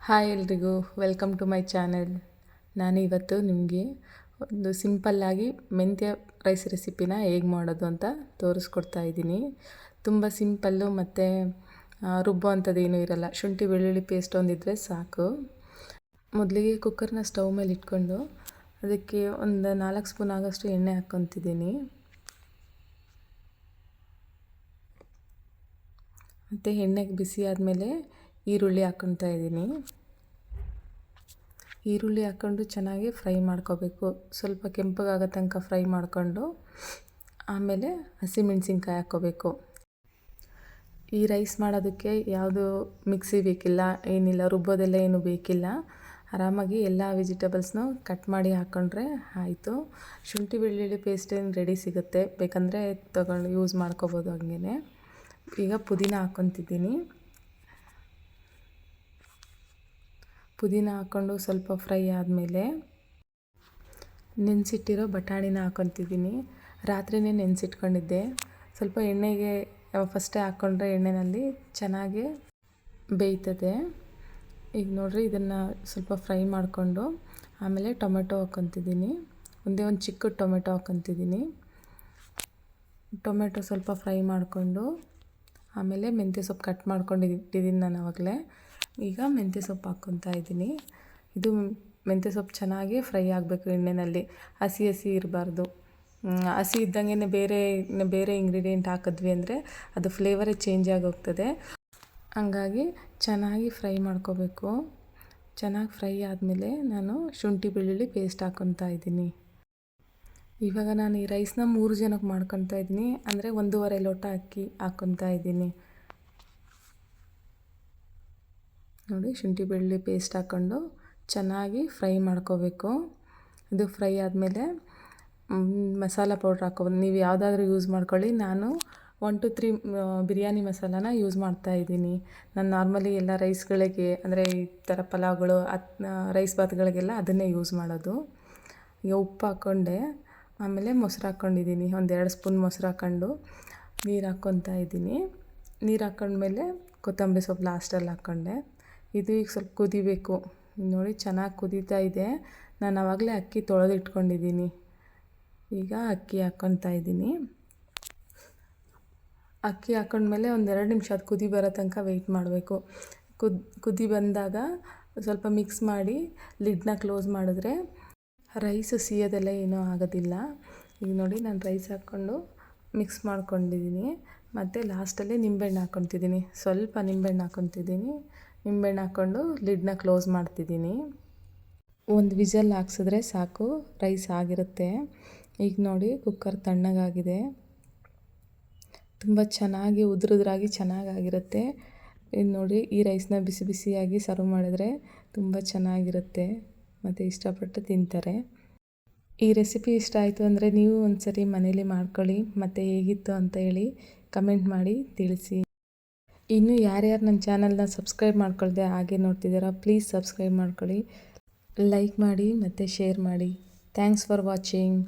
Hi ಎಲ್ರಿಗೂ, welcome to my channel. ನಾನು ಇವತ್ತು ನಿಮಗೆ ಒಂದು ಸಿಂಪಲ್ಲಾಗಿ ಮೆಂತ್ಯ ರೈಸ್ ರೆಸಿಪಿನ ಹೇಗೆ ಮಾಡೋದು ಅಂತ ತೋರಿಸ್ಕೊಡ್ತಾ ಇದ್ದೀನಿ. ತುಂಬ ಸಿಂಪಲ್ಲು ಮತ್ತು ರುಬ್ಬೋ ಅಂಥದ್ದೇನೂ ಇರಲ್ಲ. ಶುಂಠಿ ಬೆಳ್ಳುಳ್ಳಿ ಪೇಸ್ಟ್ ಒಂದಿದ್ರೆ ಸಾಕು. ಮೊದಲಿಗೆ ಕುಕ್ಕರ್ನ ಸ್ಟವ್ ಮೇಲೆ ಇಟ್ಕೊಂಡು ಅದಕ್ಕೆ ಒಂದು 4 ಸ್ಪೂನ್ ಆಗೋಷ್ಟು ಎಣ್ಣೆ ಹಾಕ್ಕೊತಿದ್ದೀನಿ. ಮತ್ತು ಎಣ್ಣೆಗೆ ಬಿಸಿ ಆದಮೇಲೆ ಈರುಳ್ಳಿ ಹಾಕ್ಕೊತಾ ಇದ್ದೀನಿ. ಈರುಳ್ಳಿ ಹಾಕ್ಕೊಂಡು ಚೆನ್ನಾಗಿ ಫ್ರೈ ಮಾಡ್ಕೋಬೇಕು. ಸ್ವಲ್ಪ ಕೆಂಪಗಾಗೋ ತನಕ ಫ್ರೈ ಮಾಡಿಕೊಂಡು ಆಮೇಲೆ ಹಸಿಮೆಣ್ಸಿನ್ಕಾಯಿ ಹಾಕ್ಕೋಬೇಕು. ಈ ರೈಸ್ ಮಾಡೋದಕ್ಕೆ ಯಾವುದು ಮಿಕ್ಸಿ ಬೇಕಿಲ್ಲ, ಏನಿಲ್ಲ, ರುಬ್ಬೋದೆಲ್ಲ ಏನು ಬೇಕಿಲ್ಲ. ಆರಾಮಾಗಿ ಎಲ್ಲ ವೆಜಿಟೇಬಲ್ಸ್ನೂ ಕಟ್ ಮಾಡಿ ಹಾಕ್ಕೊಂಡ್ರೆ ಆಯಿತು. ಶುಂಠಿ ಬೆಳ್ಳುಳ್ಳಿ ಪೇಸ್ಟ್ ಏನು ರೆಡಿ ಸಿಗುತ್ತೆ, ಬೇಕಂದರೆ ತೊಗೊಂಡು ಯೂಸ್ ಮಾಡ್ಕೋಬೋದು. ಹಂಗೇ ಈಗ ಪುದೀನ ಹಾಕ್ಕೊತಿದ್ದೀನಿ. ಪುದೀನ ಹಾಕ್ಕೊಂಡು ಸ್ವಲ್ಪ ಫ್ರೈ ಆದಮೇಲೆ ನೆನೆಸಿಟ್ಟಿರೋ ಬಟಾಣಿನ ಹಾಕ್ಕೊತಿದ್ದೀನಿ. ರಾತ್ರಿಯೇ ನೆನೆಸಿಟ್ಕೊಂಡಿದ್ದೆ. ಸ್ವಲ್ಪ ಎಣ್ಣೆಗೆ ಫಸ್ಟೇ ಹಾಕ್ಕೊಂಡ್ರೆ ಎಣ್ಣೆಯಲ್ಲಿ ಚೆನ್ನಾಗಿ ಬೇಯ್ತದೆ. ಈಗ ನೋಡಿರಿ, ಇದನ್ನು ಸ್ವಲ್ಪ ಫ್ರೈ ಮಾಡಿಕೊಂಡು ಆಮೇಲೆ ಟೊಮೆಟೊ ಹಾಕ್ಕೊತಿದ್ದೀನಿ. ಒಂದೇ ಒಂದು ಚಿಕ್ಕ ಟೊಮೆಟೊ ಹಾಕ್ಕೊತಿದ್ದೀನಿ. ಟೊಮೆಟೊ ಸ್ವಲ್ಪ ಫ್ರೈ ಮಾಡಿಕೊಂಡು ಆಮೇಲೆ ಮೆಂತ್ಯ ಸೊಪ್ಪು ಕಟ್ ಮಾಡ್ಕೊಂಡು ಇಟ್ಟಿದ್ದೀನಿ ನಾನು ಆವಾಗಲೇ. ಈಗ ಮೆಂತ್ಯ ಸೊಪ್ಪು ಹಾಕ್ಕೊತಾ ಇದ್ದೀನಿ. ಇದು ಮೆಂತ್ಯ ಸೊಪ್ಪು ಚೆನ್ನಾಗಿ ಫ್ರೈ ಆಗಬೇಕು ಎಣ್ಣೆಯಲ್ಲಿ, ಹಸಿ ಇರಬಾರ್ದು. ಹಸಿ ಇದ್ದಂಗೆ ಬೇರೆ ಇಂಗ್ರೀಡಿಯೆಂಟ್ ಹಾಕಿದ್ವಿ ಅಂದರೆ ಅದು ಫ್ಲೇವರೇ ಚೇಂಜ್ ಆಗೋಗ್ತದೆ. ಹಂಗಾಗಿ ಚೆನ್ನಾಗಿ ಫ್ರೈ ಮಾಡ್ಕೋಬೇಕು. ಚೆನ್ನಾಗಿ ಫ್ರೈ ಆದಮೇಲೆ ನಾನು ಶುಂಠಿ ಬೆಳ್ಳುಳ್ಳಿ ಪೇಸ್ಟ್ ಹಾಕ್ಕೊತಾ ಇದ್ದೀನಿ. ಇವಾಗ ನಾನು ಈ ರೈಸ್ನ 3 ಜನಕ್ಕೆ ಮಾಡ್ಕೊತಾ ಇದ್ದೀನಿ. ಅಂದರೆ 1.5 ಲೋಟ ಅಕ್ಕಿ ಹಾಕ್ಕೊತಾ ಇದ್ದೀನಿ. ನೋಡಿ, ಶುಂಠಿ ಬೆಳ್ಳುಳ್ಳಿ ಪೇಸ್ಟ್ ಹಾಕ್ಕೊಂಡು ಚೆನ್ನಾಗಿ ಫ್ರೈ ಮಾಡ್ಕೋಬೇಕು. ಇದು ಫ್ರೈ ಆದಮೇಲೆ ಮಸಾಲ ಪೌಡ್ರ್ ಹಾಕ್ಕೊಬೋದು. ನೀವು ಯಾವುದಾದ್ರೂ ಯೂಸ್ ಮಾಡ್ಕೊಳ್ಳಿ. ನಾನು 1 to 3 ಬಿರಿಯಾನಿ ಮಸಾಲಾನ ಯೂಸ್ ಮಾಡ್ತಾಯಿದ್ದೀನಿ. ನಾನು ನಾರ್ಮಲಿ ಎಲ್ಲ ರೈಸ್ಗಳಿಗೆ, ಅಂದರೆ ಈ ಥರ ಪಲಾವ್ಗಳು, ರೈಸ್ ಬಾತ್ಗಳಿಗೆಲ್ಲ ಅದನ್ನೇ ಯೂಸ್ ಮಾಡೋದು. ಈಗ ಉಪ್ಪು ಹಾಕ್ಕೊಂಡೆ, ಆಮೇಲೆ ಮೊಸರು ಹಾಕ್ಕೊಂಡಿದ್ದೀನಿ. 1-2 ಸ್ಪೂನ್ ಮೊಸರು ಹಾಕ್ಕೊಂಡು ನೀರು ಹಾಕ್ಕೊತಾ ಇದ್ದೀನಿ. ನೀರು ಹಾಕ್ಕೊಂಡ್ಮೇಲೆ ಕೊತ್ತಂಬರಿ ಸೊಪ್ಪು ಲಾಸ್ಟಲ್ಲಿ ಹಾಕ್ಕೊಂಡೆ. ಇದು ಈಗ ಸ್ವಲ್ಪ ಕುದಿಬೇಕು. ನೋಡಿ, ಚೆನ್ನಾಗಿ ಕುದೀತಾ ಇದೆ. ನಾನು ಆವಾಗಲೇ ಅಕ್ಕಿ ತೊಳೆದು ಇಟ್ಕೊಂಡಿದ್ದೀನಿ. ಈಗ ಅಕ್ಕಿ ಹಾಕ್ಕೊತಾ ಇದ್ದೀನಿ. ಅಕ್ಕಿ ಹಾಕ್ಕೊಂಡ್ಮೇಲೆ 1-2 ನಿಮಿಷ ಅದು ಕುದಿ ಬರೋ ತನಕ ವೆಯ್ಟ್ ಮಾಡಬೇಕು. ಕುದಿ ಬಂದಾಗ ಸ್ವಲ್ಪ ಮಿಕ್ಸ್ ಮಾಡಿ ಲಿಡ್ನ ಕ್ಲೋಸ್ ಮಾಡಿದ್ರೆ ರೈಸ್ ಸಿಯೋದೆಲ್ಲ ಏನೂ ಆಗೋದಿಲ್ಲ. ಈಗ ನೋಡಿ, ನಾನು ರೈಸ್ ಹಾಕ್ಕೊಂಡು ಮಿಕ್ಸ್ ಮಾಡ್ಕೊಂಡಿದ್ದೀನಿ. ಮತ್ತು ಲಾಸ್ಟಲ್ಲಿ ನಿಂಬೆಹಣ್ಣು ಹಾಕ್ಕೊತಿದ್ದೀನಿ. ಸ್ವಲ್ಪ ನಿಂಬೆಹಣ್ಣು ಹಾಕ್ಕೊತಿದ್ದೀನಿ. ನಿಂಬೆಹಣ್ಣು ಹಾಕ್ಕೊಂಡು ಲಿಡ್ನ ಕ್ಲೋಸ್ ಮಾಡ್ತಿದ್ದೀನಿ. 1 ವಿಸಲ್ ಹಾಕ್ಸಿದ್ರೆ ಸಾಕು, ರೈಸ್ ಆಗಿರುತ್ತೆ. ಈಗ ನೋಡಿ, ಕುಕ್ಕರ್ ತಣ್ಣಗಾಗಿದೆ. ತುಂಬ ಚೆನ್ನಾಗಿ ಉದುರಾಗಿ ಚೆನ್ನಾಗಾಗಿರುತ್ತೆ. ಇದು ನೋಡಿ, ಈ ರೈಸ್ನ ಬಿಸಿ ಬಿಸಿಯಾಗಿ ಸರ್ವ್ ಮಾಡಿದ್ರೆ ತುಂಬ ಚೆನ್ನಾಗಿರುತ್ತೆ ಮತ್ತು ಇಷ್ಟಪಟ್ಟು ತಿಂತಾರೆ. ಈ ರೆಸಿಪಿ ಇಷ್ಟ ಆಯಿತು ಅಂದರೆ ನೀವು ಒಂದು ಸರಿ ಮನೇಲಿ ಮಾಡ್ಕೊಳ್ಳಿ. ಮತ್ತು ಹೇಗಿತ್ತು ಅಂತ ಹೇಳಿ ಕಮೆಂಟ್ ಮಾಡಿ ತಿಳಿಸಿ. ಇನ್ನೂ ಯಾರ್ಯಾರು ನನ್ನ ಚಾನಲ್ನ ಸಬ್ಸ್ಕ್ರೈಬ್ ಮಾಡ್ಕೊಳ್ದೆ ಹಾಗೆ ನೋಡ್ತಿದ್ದೀರಾ, ಪ್ಲೀಸ್ ಸಬ್ಸ್ಕ್ರೈಬ್ ಮಾಡ್ಕೊಳ್ಳಿ, ಲೈಕ್ ಮಾಡಿ ಮತ್ತು ಶೇರ್ ಮಾಡಿ. Thanks for watching.